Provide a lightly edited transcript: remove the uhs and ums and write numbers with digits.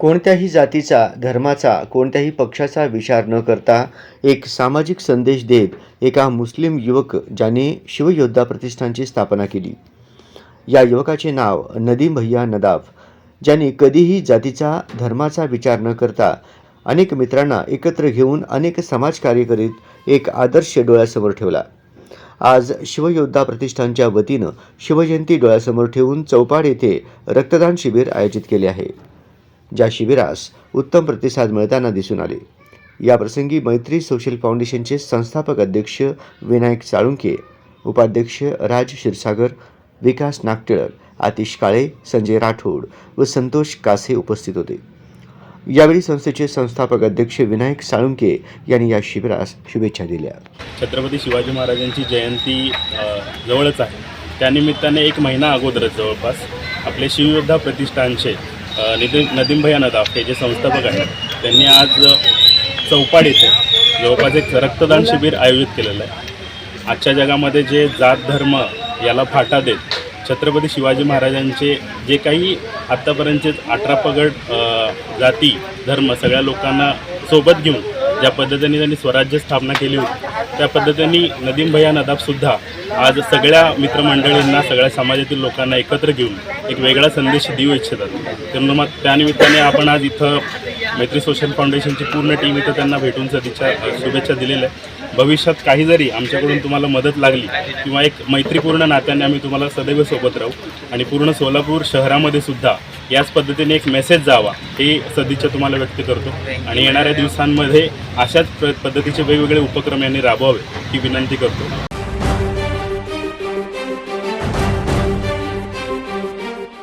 कोणत्याही जातीचा, धर्माचा, कोणत्याही पक्षाचा विचार न करता एक सामाजिक संदेश देत एका मुस्लिम युवक ज्याने शिवयोद्धा प्रतिष्ठानची स्थापना केली. या युवकाचे नाव नदीम भैया नदाफ, ज्यांनी कधीही जातीचा, धर्माचा विचार न करता अनेक मित्रांना एकत्र घेऊन अनेक समाजकार्य करीत एक आदर्श डोळ्यासमोर ठेवला. आज शिवयोद्धा प्रतिष्ठानच्या वतीनं शिवजयंती डोळ्यासमोर ठेवून चौपाड येथे रक्तदान शिबिर आयोजित केले आहे. ज्या शिबिरास उत्तम प्रतिसाद मिळताना दिसून आले. याप्रसंगी मैत्री सोशल फाउंडेशनचे संस्थापक अध्यक्ष विनायक साळुंके, उपाध्यक्ष राज क्षीरसागर, विकास नागटिळक, आतिश काळे, संजय राठोड व संतोष कासे उपस्थित होते. यावेळी संस्थेचे संस्थापक अध्यक्ष विनायक साळुंके यांनी या शिबिरास शुभेच्छा दिल्या. छत्रपती शिवाजी महाराजांची जयंती जवळच आहे. त्यानिमित्ताने एक महिना अगोदरच जवळपास आपले शिवयोद्धा प्रतिष्ठानचे नदीम भैया नदाफ हे जे संस्थापक आहेत त्यांनी आज चौपाड येथे जवळपास एक रक्तदान शिबिर आयोजित केलेलं आहे. आजच्या जगामध्ये जे जात धर्म याला फाटा देत छत्रपती शिवाजी महाराजांचे जे काही आत्तापर्यंतचे 18 पगड जाती धर्म सगळ्या लोकांना सोबत घेऊन ज्या पद्धतीने त्यांनी स्वराज्य स्थापना केली होती त्या पद्धतीने नदीम भैया नदाफसुद्धा आज सगळ्या मित्रमंडळींना सगळ्या समाजातील लोकांना एकत्र घेऊन एक वेगळा संदेश देऊ इच्छितात. तर मग त्यानिमित्ताने आपण आज इथं मैत्री सोशल फाउंडेशनची पूर्ण टीम इथं त्यांना भेटून शुभेच्छा दिलेल्या आहेत. भविष्यात काही जरी आमच्याकडून तुम्हाला मदत लागली किंवा एक मैत्रीपूर्ण नात्याने आम्ही तुम्हाला सदैव सोबत राहू आणि पूर्ण सोलापूर शहरामध्ये सुद्धा याच पद्धतीने एक मेसेज जावा हे सदिच्छा तुम्हाला व्यक्त करतो आणि येणाऱ्या दिवसांमध्ये अशाच पद्धतीचे वेगवेगळे उपक्रम यांनी राबवावे ही विनंती करतो.